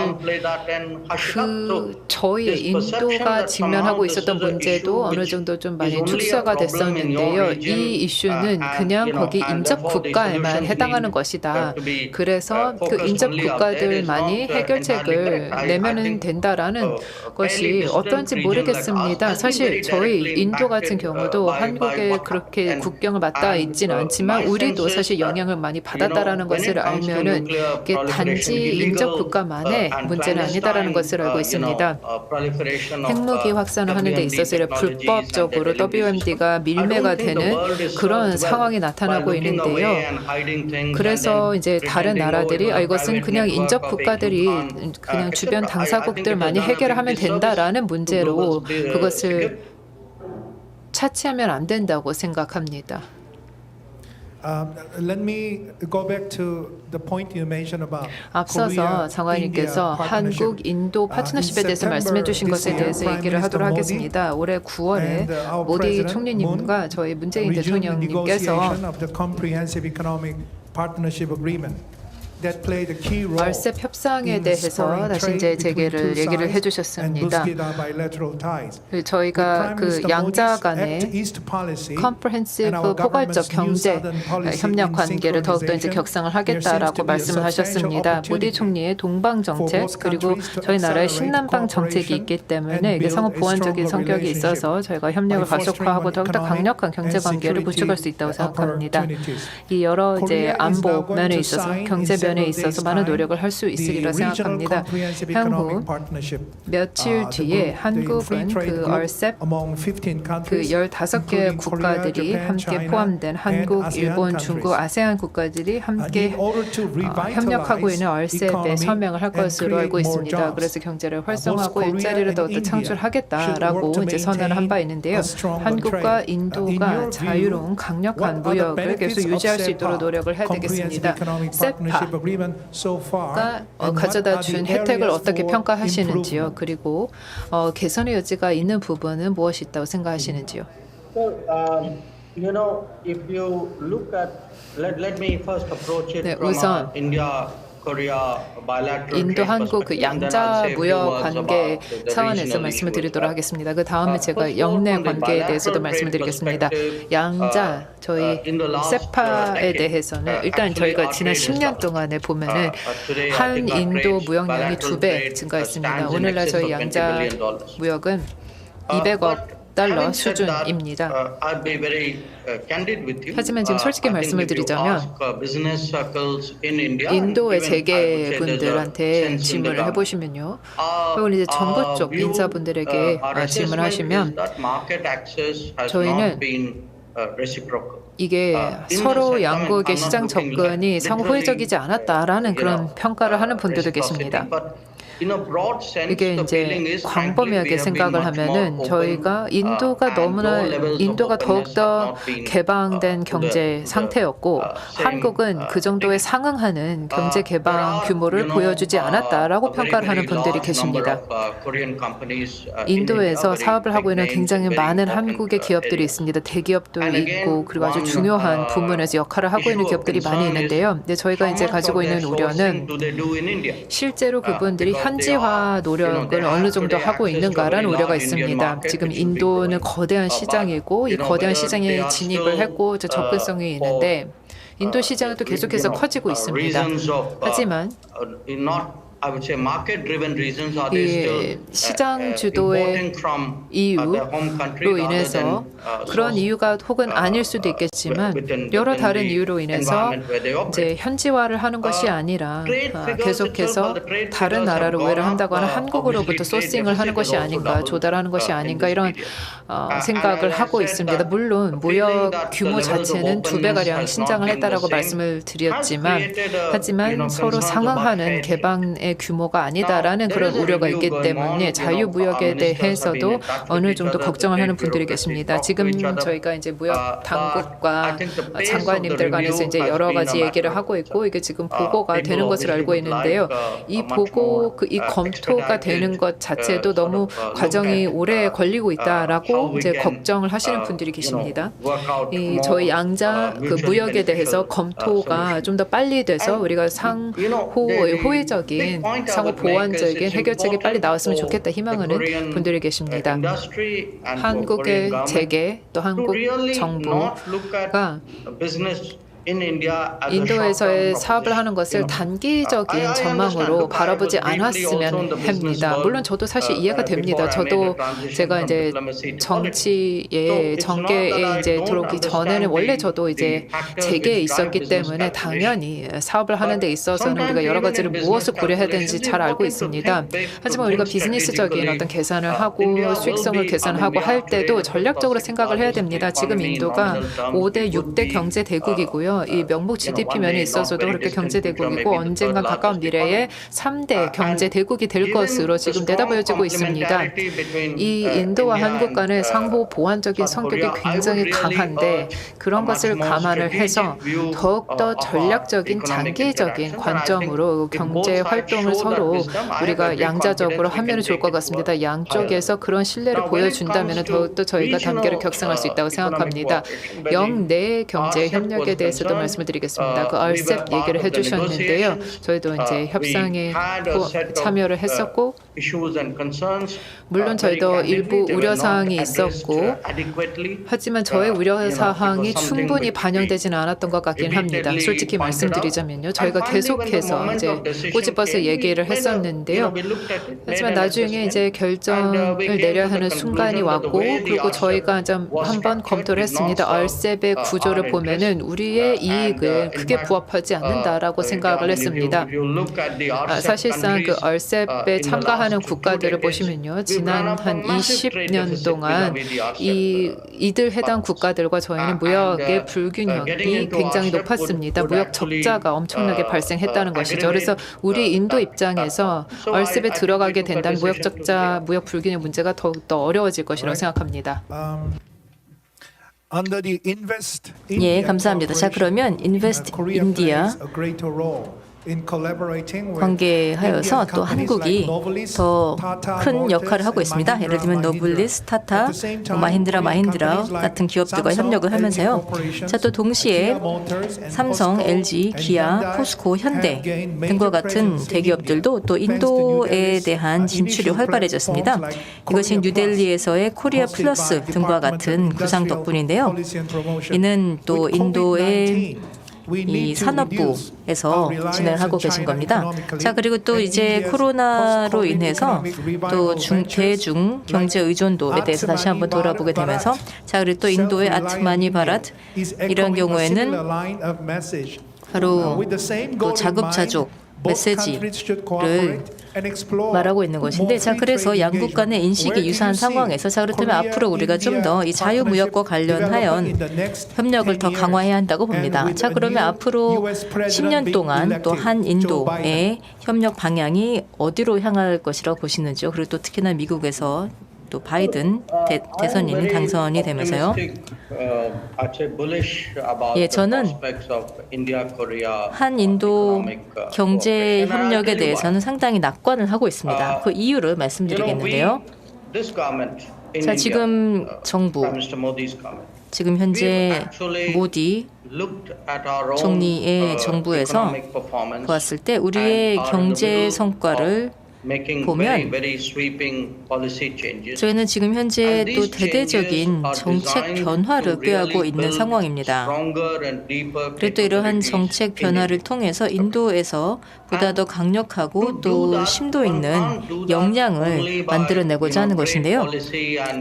저희 인도가 직면하고 있었던 문제도 어느 정도 좀 많이 축소가 됐었는데요. 이 이슈는 그냥 거기 인접 국가에만 해당하는 것이다. 그래서 그 인접 국가들만이 해결책을 내면은 된다라는 것이 어떤지 모르겠습니다. 사실 저희 인도 같은 경우도 한국에 그렇게 국경을 맞닿아 있지는 않지만 우리도 사실 영향을 많이 받았다라는 것을 알면은 이게 단지 인접 국가만의 문제는 아니다라는 것을 알고 있습니다. 핵무기 확산을 하는 데 있어서 불법적으로 WMD가 밀매가 되는 그런 상황이 나타나고 있는데요. 그래서 이제 다른 나라들이 이것은 그냥 인접 국가들이 그냥 주변 당사국들만이 해결하면 된다라는 문제로 그것을 차치하면 안 된다고 생각합니다. Let me go back to the point you mentioned about 앞서서 장관님께서 한국 인도 파트너십에 대해서 말씀해 주신 것에 대해서 얘기를 하도록 하겠습니다. 올해 9월에 모디 총리님과 저희 문재인 대통령님께서 that played a key role RCEP 협상에 in 대해서 spurring 다시 trade 이제 between two 얘기를 sides 해주셨습니다. and boosted our bilateral ties. 저희가 그 양자 간의 컴프레hen시브 포괄적 경제 협력 관계를 더욱더 이제 격상을 하겠다라고 말씀을 하셨습니다. 모디 총리의 동방 정책 그리고 저희 나라의 신남방 정책이 있기 때문에 이게 상호 보완적인 성격이 있어서 저희가 협력을 가속화하고 더욱더 강력한 경제 관계를 구축할 수 있다고 생각합니다. 이 여러 이제 안보 면에 있어서 경제 면에 있어서 많은 노력을 할 수 있으리라 생각합니다. 향후 며칠 뒤에 한국은 그 RCEP 그 15개 국가들이 함께 포함된 한국, 일본, 중국, 아세안 국가들이 함께 협력하고 있는 RCEP에 서명을 할 것으로 알고 있습니다. 그래서 경제를 활성화하고 일자리를 더욱더 창출하겠다라고 이제 선언을 한 바 있는데요. 한국과 인도가 자유로운 강력한 무역을 계속 유지할 수 있도록 노력을 해야 되겠습니다. 세파가 가져다 준 혜택을 어떻게 평가하시는지요? 그리고 개선의 여지가 있는 부분은 무엇이 있다고 생각하시는지요? If you look at, let me first approach it 네, from 우선 India, Korea bilateral 인도 trade 한국 그 perspective, and then I'll 양자 say a few 무역 words 관계 about the 차원에서 regional 말씀을 issues. 드리도록 하겠습니다. 그 다음에 제가 영내 관계에 대해서도 말씀을 드리겠습니다. 양자 저희 세파에 대해서는 일단 저희가 지난 10년 동안에 보면은 한 인도 무역량이 2배 증가했습니다. 오늘날 저희 양자 무역은 200억 달러 수준입니다. 하지만 지금 솔직히 말씀을 드리자면 인도의 재계분들한테 질문을 해보시면요. 혹은 이제 정부 쪽 인사분들에게 질문하시면 저희는 이게 서로 양국의 시장 접근이 상호 호혜적이지 않았다라는 그런 평가를 하는 분들도 계십니다. 이게 이제 광범위하게 생각을 하면은 저희가 인도가 더욱더 개방된 경제 상태였고 한국은 그 정도에 상응하는 경제 개방 규모를 보여주지 않았다라고 평가를 하는 분들이 계십니다. 인도에서 사업을 하고 있는 굉장히 많은 한국의 기업들이 있습니다. 대기업도 있고 그리고 아주 중요한 부문에서 역할을 하고 있는 기업들이 많이 있는데요. 근데 저희가 이제 가지고 있는 우려는 실제로 그분들이 현지화 노력을 어느 정도 하고 있는가라는 우려가 있습니다. 지금 인도는 거대한 시장이고 이 거대한 시장에 진입을 했고 접근성이 있는데 인도 시장은 또 계속해서 커지고 있습니다. 하지만 이 시장 주도의 이유로 인해서 그런 이유가 혹은 아닐 수도 있겠지만 여러 다른 이유로 인해서 이제 현지화를 하는 것이 아니라 계속해서 다른 나라로 우회를 한다거나 한국으로부터 소싱을 하는 것이 아닌가 조달하는 것이 아닌가 이런 생각을 하고 있습니다. 물론 무역 규모 자체는 2배가량 신장을 했다라고 말씀을 드렸지만 하지만 서로 상응하는 개방의 규모가 아니다라는 그런 우려가 있기 때문에 자유무역에 대해서도 어느 정도 걱정을 하는 분들이 계십니다. 지금 저희가 이제 무역 당국과 장관님들 간에서 이제 여러 가지 얘기를 하고 있고 이게 지금 보고가 되는 것을 알고 있는데요. 이 보고 이 검토가 되는 것 자체도 너무 과정이 오래 걸리고 있다라고 이제 걱정을 하시는 분들이 계십니다. 이 저희 양자 그 무역에 대해서 검토가 좀 더 빨리 돼서 우리가 상호 호혜적인 상호 보완적인 해결책이 빨리 나왔으면 좋겠다 희망하는 분들이 계십니다. 한국의 재계 또 한국 정부가 인도에서의 사업을 하는 것을 단기적인 전망으로 바라보지 않았으면 합니다. 물론 저도 사실 이해가 됩니다. 저도 제가 이제 정계에 이제 들어오기 전에는 원래 저도 이제 재계에 있었기 때문에 당연히 사업을 하는 데 있어서는 우리가 여러 가지를 무엇을 고려해야 되는지 잘 알고 있습니다. 하지만 우리가 비즈니스적인 어떤 계산을 하고 수익성을 계산하고 할 때도 전략적으로 생각을 해야 됩니다. 지금 인도가 5대 6대 경제 대국이고요. 이 명목 GDP 면에 있어서도 그렇게 경제 대국이고 언젠가 가까운 미래에 3대 경제 대국이 될 것으로 지금 내다보여지고 있습니다. 이 인도와 한국 간의 상호 보완적인 성격이 굉장히 강한데 그런 것을 감안을 해서 더욱더 전략적인 장기적인 관점으로 경제 활동을 서로 우리가 양자적으로 하면 좋을 것 같습니다. 양쪽에서 그런 신뢰를 보여준다면 더욱더 저희가 단계를 격상할 수 있다고 생각합니다. 영내 경제 협력에 대해서 대해서도 말씀을 드리겠습니다. 그 RCEP 얘기를 해주셨는데요. 저희도 이제 협상에 참여를 했었고, 물론 저희도 일부 우려사항이 있었고, 하지만 저의 우려사항이 충분히 반영되지는 않았던 것 같긴 합니다. 솔직히 말씀드리자면요. 저희가 계속해서 이제 꼬집어서 얘기를 했었는데요. 하지만 나중에 이제 결정을 내려야 하는 순간이 왔고, 그리고 저희가 한번 검토를 했습니다. RCEP의 구조를 보면은 우리의 이익을 크게 부합하지 않는다라고 생각을 했습니다. 사실상 그 RCEP에 참가하는 국가들을 보시면요. 지난 한 20년 동안 이들 해당 국가들과 저희는 무역의 불균형이 굉장히 높았습니다. 무역 적자가 엄청나게 발생했다는 것이죠. 그래서 우리 인도 입장에서 RCEP에 들어가게 된다면 무역 적자, 무역 불균형 문제가 더욱더 어려워질 것이라고 생각합니다. 예, 감사합니다. 자, 그러면 인베스트 인디아 관계하여서 또 한국이 더 큰 역할을 하고 있습니다. 예를 들면 노블리스, 타타, 마힌드라 같은 기업들과 협력을 하면서요. 자, 또 동시에 삼성, LG, 기아, 포스코, 현대 등과 같은 대기업들도 또 인도에 대한 진출이 활발해졌습니다. 이것이 뉴델리에서의 코리아 플러스 등과 같은 구상 덕분인데요. 이는 또 인도의 이 산업부에서 진행하고 계신 겁니다. 자, 그리고 또 이제 코로나로 인해서 또 대중 경제 의존도에 대해서 다시 한번 돌아보게 되면서, 자, 그리고 또 인도의 아트마니 바랏 이런 경우에는 바로 또 자급자족 메시지를 말하고 있는 것인데, 자, 그래서 양국 간의 인식이 유사한 상황에서, 자, 그렇다면 앞으로 우리가 좀 더 이 자유무역과 관련하여 협력을 더 강화해야 한다고 봅니다. 자, 그러면 앞으로 10년 동안 또 한인도의 협력 방향이 어디로 향할 것이라고 보시는지요? 그리고 또 특히나 미국에서 또 바이든 대선인이 당선이 되면서요. 예, 저는 한인도 경제 협력에 대해서는 상당히 낙관을 하고 있습니다. 그 이유를 말씀드리겠는데요. 자, 지금 지금 현재 모디 총리의 정부에서 보았을 때 우리의 경제 성과를 보면 저희는 지금 현재 또 대대적인 정책 변화를 꾀하고 있는 상황입니다. 그래도 이러한 정책 변화를 통해서 인도에서 보다 더 강력하고 또 심도 있는 역량을 만들어내고자 하는 것인데요.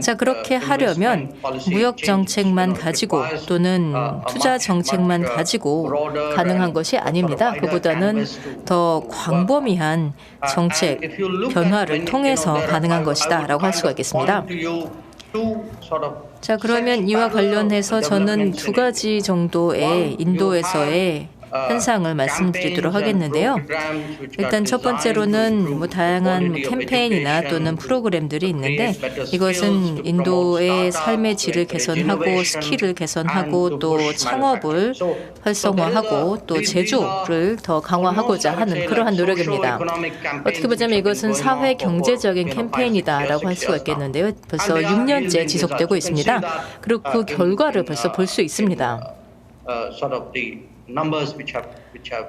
자, 그렇게 하려면 무역 정책만 가지고 또는 투자 정책만 가지고 가능한 것이 아닙니다. 그보다는 더 광범위한 정책 변화를 통해서 가능한 것이다라고 할 수가 있겠습니다. 자, 그러면 이와 관련해서 저는 두 가지 정도의 인도에서의 현상을 말씀드리도록 하겠는데요. 일단 첫 번째로는 뭐 다양한 캠페인이나 또는 프로그램들이 있는데, 이것은 인도의 삶의 질을 개선하고 스킬을 개선하고 또 창업을 활성화하고 또 제조를 더 강화하고자 하는 그러한 노력입니다. 어떻게 보자면 이것은 사회 경제적인 캠페인이다라고 할 수가 있겠는데요. 벌써 6년째 지속되고 있습니다. 그리고 그 결과를 벌써 볼 수 있습니다.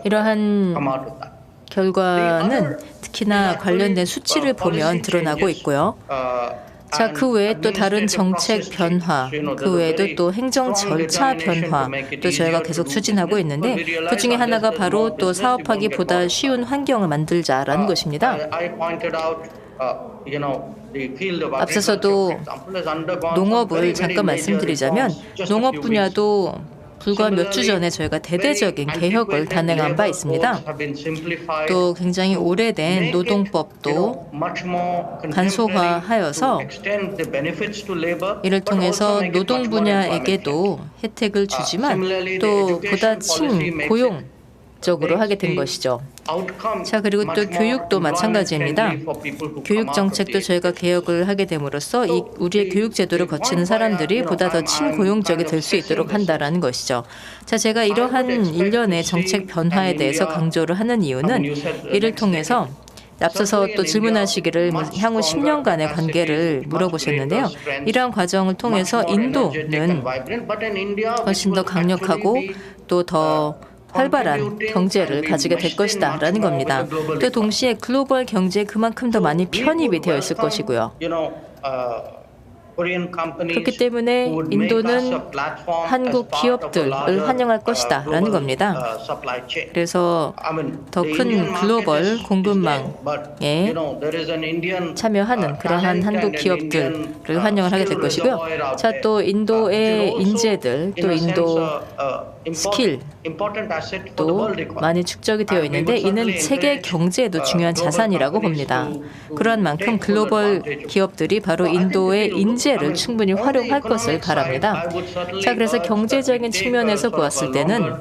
이러한 결과는 특히나 관련된 수치를 보면 드러나고 있고요. 자, 그 외에 또 다른 정책 변화, 그 외에도 또 행정 절차 변화, 또 저희가 계속 추진하고 있는데, 그 중에 하나가 바로 또 사업하기 보다 쉬운 환경을 만들자라는 것입니다. 앞서서도 농업을 잠깐 말씀드리자면, 농업 분야도 불과 몇 주 전에 저희가 대대적인 개혁을 단행한 바 있습니다. 또 굉장히 오래된 노동법도 간소화하여서 이를 통해서 노동 분야에게도 혜택을 주지만 또 보다 친고용 적으로 하게 된 것이죠. 자, 그리고 또 교육도 마찬가지입니다. 교육 정책도 저희가 개혁을 하게 됨으로써 우리의 교육 제도를 거치는 사람들이 보다 더 친고용적이 될 수 있도록 한다라는 것이죠. 자, 제가 이러한 일련의 정책 변화에 대해서 강조를 하는 이유는 이를 통해서 앞서서 또 질문하시기를 향후 10년간의 관계를 물어보셨는데요. 이러한 과정을 통해서 인도는 훨씬 더 강력하고 또 더 활발한 경제를 가지게 될 것이다라는 겁니다. 또 동시에 글로벌 경제에 그만큼 더 많이 편입이 되어 있을 것이고요. 그렇기 때문에 인도는 한국 기업들을 환영할 것이다 라는 겁니다. 그래서 더 큰 글로벌 공급망에 참여하는 그러한 한국 기업들을 환영을 하게 될 것이고요. 자, 또 인도의 인재들, 또 인도 스킬도 많이 축적이 되어 있는데 이는 세계 경제에도 중요한 자산이라고 봅니다. 그러한 만큼 글로벌 기업들이 바로 인도의 인재를 충분히 활용할 것을 바랍니다. 자, 그래서 경제적인 측면에서 보았을 때는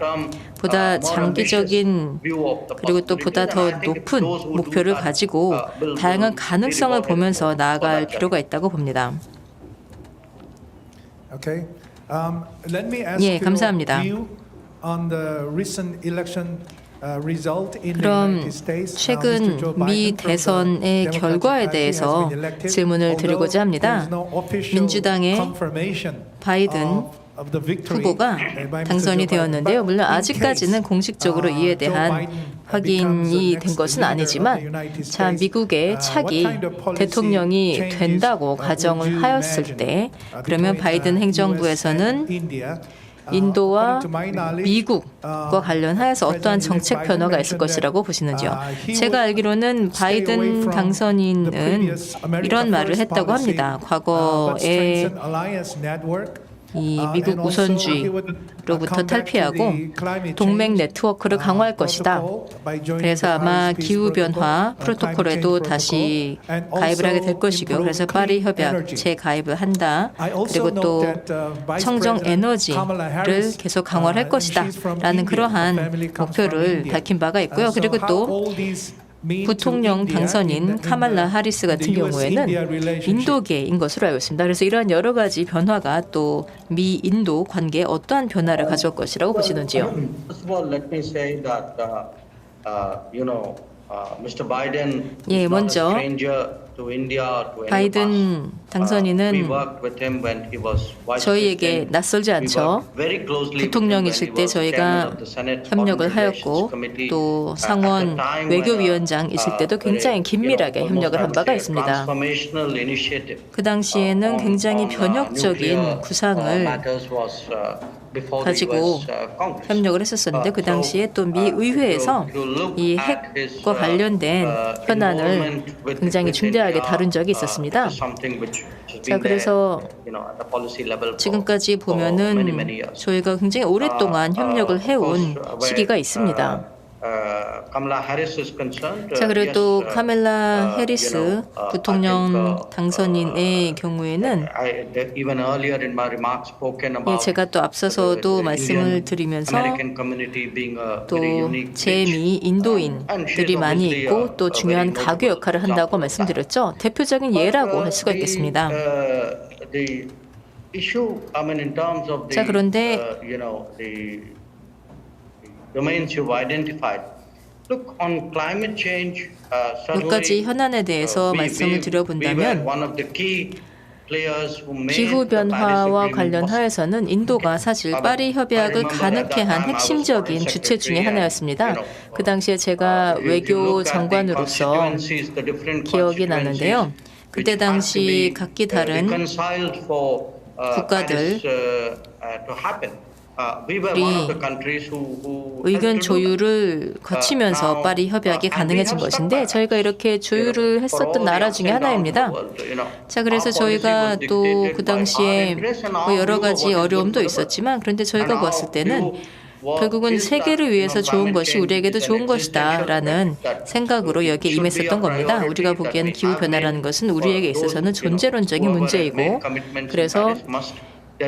보다 장기적인 그리고 또 보다 더 높은 목표를 가지고 다양한 가능성을 보면서 나아갈 필요가 있다고 봅니다. Okay. Let me ask 예, 감사합니다. your view on the recent election result in the 그럼 United States. 최근 미 대선의 결과에 대해서 질문을 드리고자 합니다. 민주당의 바이든 후보가 당선이 되었는데요. 물론 아직까지는 공식적으로 이에 대한 확인이 된 것은 아니지만 자, 미국의 차기 대통령이 된다고 가정을 하였을 때 그러면 바이든 행정부에서는 인도와 미국과 관련하여서 어떠한 정책 변화가 있을 것이라고 보시는지요? 제가 알기로는 바이든 당선인은 이런 말을 했다고 합니다. 과거에 이 미국 우선주의로부터 탈피하고 동맹 네트워크를 강화할 것이다. 그래서 아마 기후변화 프로토콜에도 다시 가입을 하게 될 것이고요. 그래서 파리 협약 재가입을 한다. 그리고 또 청정 에너지를 계속 강화를 할 것이다. 라는 그러한 목표를 밝힌 바가 있고요. 그리고 또 부통령 당선인 카말라 하리스 같은 경우에는 인도계인 것으로 알고 있습니다. 그래서 이러한 여러 가지 변화가 또 미 인도 관계에 어떠한 변화를 가져올 것이라고 보시는지요? First of all, let me say that Mr. Biden 예, is not a 먼저 stranger to India, to any of us. 바이든 당선인은 We worked with him when he was vice 저희에게 president. 낯설지 We 않죠. worked very closely with him when 부통령이실 he 때 was 저희가 chairman of the Senate 협력을 Foreign Relations 하였고 Committee. 또 At the 상원 time when, 외교위원장이실 때도 굉장히 긴밀하게 협력을 한 바가 있습니다. transformational initiative. 그 당시에는 굉장히 변혁적인 구상을 가지고 협력을 했었었는데 그 당시에 또 미 의회에서 이 핵과 관련된 현안을 굉장히 중대하게 다룬 적이 있었습니다. 자, 그래서 지금까지 보면은 저희가 굉장히 오랫동안 협력을 해온 시기가 있습니다. 자, 그리고 또 카멜라 해리스 부통령 당선인의 경우에는 예, 제가 또 앞서서도 말씀을 드리면서 또 재미 인도인들이 많이 있고 또 중요한 가교 역할을 한다고 말씀드렸죠. 대표적인 예라고 할 수가 있겠습니다. 자, 그런데 domains you've identified. Look, on climate change, 몇 가지 현안에 대해서 말씀을 드려본다면 기후 변화와 관련하여서는 인도가 사실 파리 협약을 가능케 한 핵심적인 주체 중에 하나였습니다. 그 당시에 제가 외교 장관으로서 기억이 나는데요. 그때 당시 각기 다른 국가들 의견 조율을 거치면서 파리 협약이 가능해진 것인데 저희가 이렇게 조율을 했었던 나라 중에 하나입니다. 자, 그래서 저희가 또 그 당시에 뭐 여러 가지 어려움도 있었지만 그런데 저희가 보았을 때는 결국은 세계를 위해서 좋은 것이 우리에게도 좋은 것이다 라는 생각으로 여기에 임했었던 겁니다. 우리가 보기에는 기후변화라는 것은 우리에게 있어서는 존재론적인 문제이고 그래서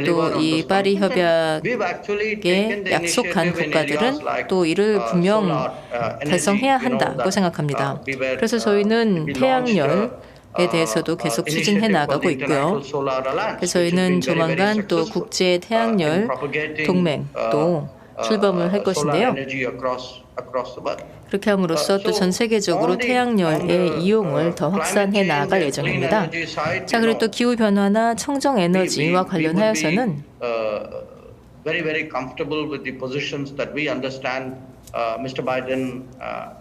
또 이 파리 협약에 약속한 국가들은 또 이를 분명 달성해야 한다고 생각합니다. 그래서 저희는 태양열에 대해서도 계속 추진해 나가고 있고요. 그래서 저희는 조만간 또 국제 태양열 동맹도 출범을 할 것인데요. 그렇게 함으로써 또 전 세계적으로 태양열의 이용을 더 확산해 나아갈 예정입니다. 자, 그리고 또 기후 변화나 청정 에너지와 관련하여서는 very comfortable with the positions that we understand Mr. Biden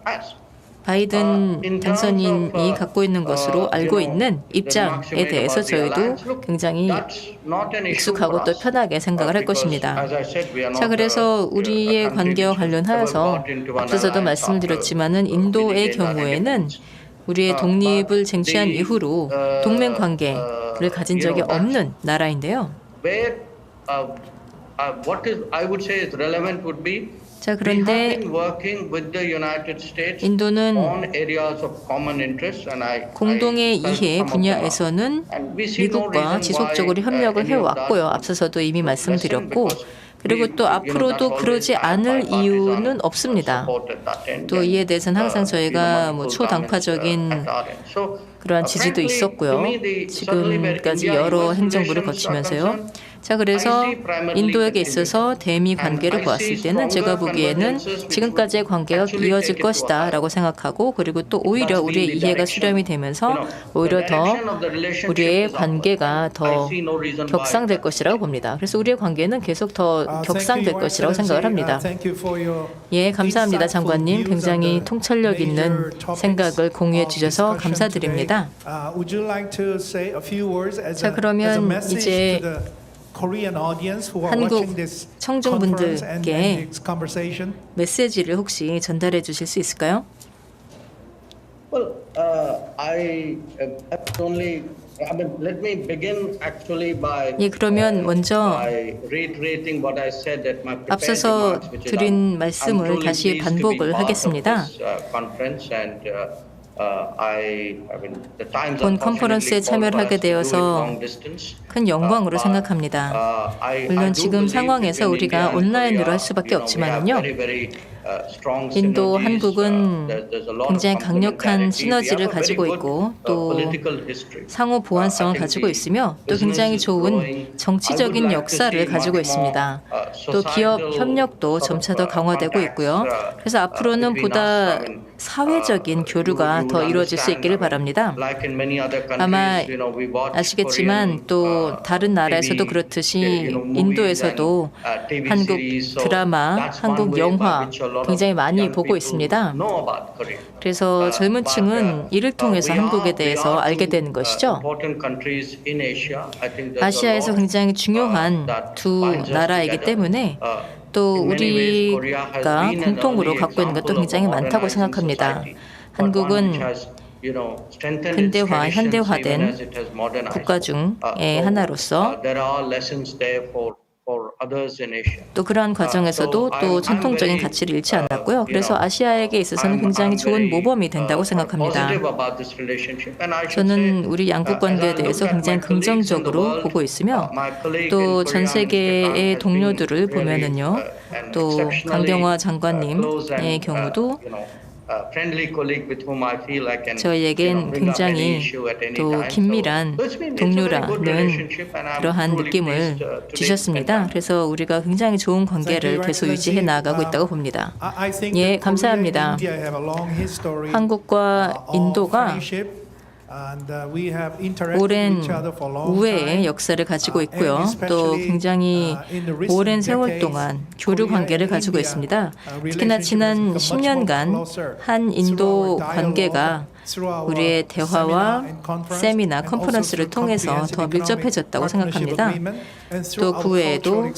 has. 바이든 당선인이 갖고 있는 것으로 알고 있는 입장에 대해서 저희도 굉장히 익숙하고 또 편하게 생각을 할 것입니다. 자, 그래서 우리의 관계와 관련하여서 앞서서도 말씀을 드렸지만은 인도의 경우에는 우리의 독립을 쟁취한 이후로 동맹 관계를 가진 적이 없는 나라인데요. What is I would say is relevant would be 자, 그런데 인도는 공동의 이해 분야에서는 미국과 지속적으로 협력을 해왔고요. 앞서서도 이미 말씀드렸고, 그리고 또 앞으로도 그러지 않을 이유는 없습니다. 또 이에 대해서는 항상 저희가 초당파적인 그러한 지지도 있었고요. 지금까지 여러 행정부를 거치면서요. 자, 그래서 인도에게 있어서 대미 관계를 보았을 때는 제가 보기에는 지금까지의 관계가 이어질 것이다 라고 생각하고, 그리고 또 오히려 우리의 이해가 수렴이 되면서 오히려 더 우리의 관계가 더 격상될 것이라고 봅니다. 그래서 우리의 관계는 계속 더 격상될 것이라고 생각을 합니다. 예, 감사합니다, 장관님. 굉장히 통찰력 있는 생각을 공유해 주셔서 감사드립니다. 자, 그러면 이제 한국 청중분들께 메시지를 혹시 전달해 주실 수 있을까요? Well, I only. I mean, let me begin actually by. 예, 그러면 먼저 reiterating what I said at my prepared 앞서서 remarks, which is 드린 I'm 말씀을 truly 다시 pleased to be 반복을 part of 하겠습니다. this, conference and I mean, the Times 본 컨퍼런스에 참여를 하게 되어서 큰 영광으로 생각합니다. 물론 지금 상황에서 우리가 온라인으로 할 수밖에 없지만요. 인도, 한국은 굉장히 강력한 시너지를 가지고 있고 또 상호 보완성을 가지고 있으며 또 굉장히 좋은 정치적인 역사를 가지고 있습니다. 또 기업 협력도 점차 더 강화되고 있고요. 그래서 앞으로는 보다 사회적인 교류가 더 이루어질 수 있기를 바랍니다. 아마 아시겠지만 또 다른 나라에서도 그렇듯이 인도에서도 한국 드라마, 한국 영화 굉장히 많이 보고 있습니다. 그래서 젊은 층은 이를 통해서 한국에 대해서 알게 되는 것이죠. 아시아에서 굉장히 중요한 두 나라이기 때문에 또 우리가 공통으로 갖고 있는 것도 굉장히 많다고 생각합니다. 한국은 근대화, 현대화된 국가 중의 하나로서 또 그러한 과정에서도 또 전통적인 가치를 잃지 않았고요. 그래서 아시아에게 있어서는 굉장히 좋은 모범이 된다고 생각합니다. 저는 우리 양국 관계에 대해서 굉장히 긍정적으로 보고 있으며 또 전 세계의 동료들을 보면은요. 또 강경화 장관님의 경우도 저희에겐 굉장히 또 긴밀한 동료라는 그러한 느낌을 주셨습니다. 그래서 우리가 굉장히 좋은 관계를 계속 유지해 나가고 있다고 봅니다. 예, 감사합니다. 한국과 인도가 오랜 우애의 역사를 가지고 있고요. 또 굉장히 오랜 세월 동안 교류 관계를 가지고 있습니다. 특히나 지난 10년간 한 인도 관계가 우리의 대화와 세미나, 컨퍼런스를 통해서 더 밀접해졌다고 생각합니다. 또 그 외에도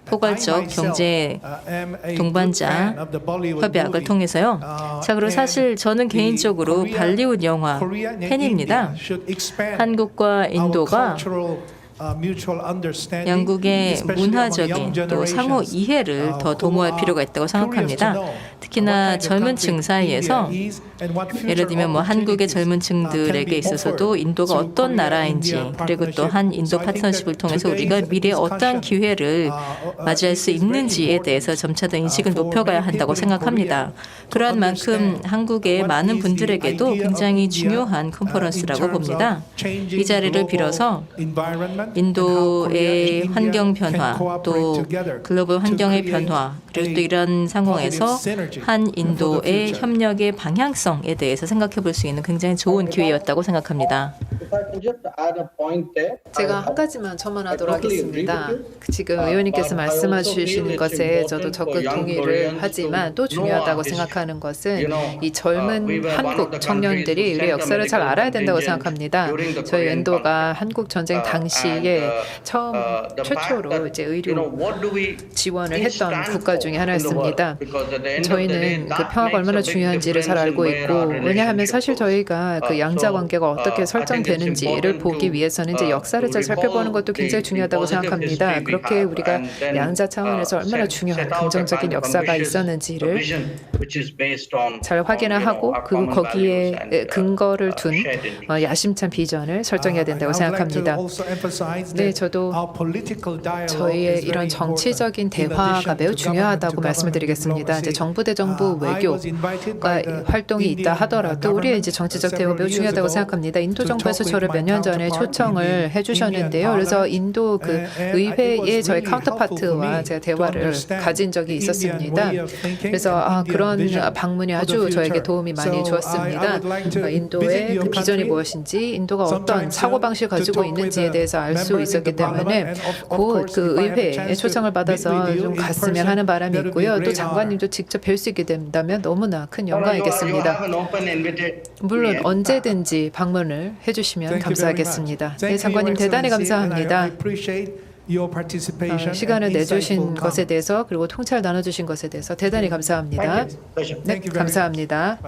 포괄적 경제 동반자 협약을 통해서요. 자, 그리고 사실 저는 개인적으로 발리우드 영화 팬입니다. 한국과 인도가 양국의 문화적인 또 상호 이해를 더 도모할 필요가 있다고 생각합니다. 특히나 젊은 층 사이에서 예를 들면 한국의 젊은 층들에게 있어서도 인도가 어떤 나라인지, 그리고 또 한 인도 파트너십을 통해서 우리가 미래에 어떠한 기회를 맞이할 수 있는지에 대해서 점차 더 인식을 높여가야 한다고 생각합니다. 그러한 만큼 한국의 많은 분들에게도 굉장히 중요한 컨퍼런스라고 봅니다. 이 자리를 빌어서 인도의 환경 변화, 또 글로벌 환경의 변화, 그리고 또 이런 상황에서 한 인도의 협력의 방향성에 대해서 생각해 볼 수 있는 굉장히 좋은 기회였다고 생각합니다. 제가 한 가지만 첨언하도록 하겠습니다. 지금 의원님께서 말씀하시는 것에 저도 적극 동의를 하지만 또 중요하다고 생각하는 것은 이 젊은 한국 청년들이 우리 역사를 잘 알아야 된다고 생각합니다. 저희 인도가 한국 전쟁 당시에 최초로 이제 의료 지원을 했던 국가 중에 하나였습니다. 저희는 그 평화가 얼마나 중요한지를 잘 알고 있고, 왜냐하면 사실 저희가 그 양자 관계가 어떻게 설정되는지를 보기 위해서는 이제 역사를 잘 살펴보는 것도 굉장히 중요하다고 생각합니다. 그렇게 우리가 양자 차원에서 얼마나 중요한 긍정적인 역사가 있었는지를 잘 확인을 하고 그리고 거기에 근거를 둔 야심찬 비전을 설정해야 된다고 생각합니다. 네, 저도 저희의 이런 정치적인 대화가 매우 중요하다고 말씀을 드리겠습니다. 이제 정부 대 정부 외교가 활동이 있다 하더라도 우리의 이제 정치적 대화 매우 중요하다고 생각합니다. 인도 정부에서 저를 몇 년 전에 초청을 해주셨는데요. 그래서 인도 그 의회의 저희 카운터파트와 제가 대화를 가진 적이 있었습니다. 그래서 그런 방문이 아주 저에게 도움이 많이 주었습니다. 인도의 그 비전이 무엇인지, 인도가 어떤 사고방식을 가지고 있는지에 대해서 알 수 있었기 때문에 곧 그 의회에 초청을 받아서 좀 갔으면 하는 바람이 있고요. 또 장관님도 직접 뵐 수 있게 된다면 너무나 큰 영광이겠습니다. 물론 언제든지 방문을 해주시면 감사하겠습니다. 네, 장관님 대단히 감사합니다. 시간을 내주신 것에 대해서 그리고 통찰 나눠주신 것에 대해서 대단히 감사합니다. 네, 감사합니다.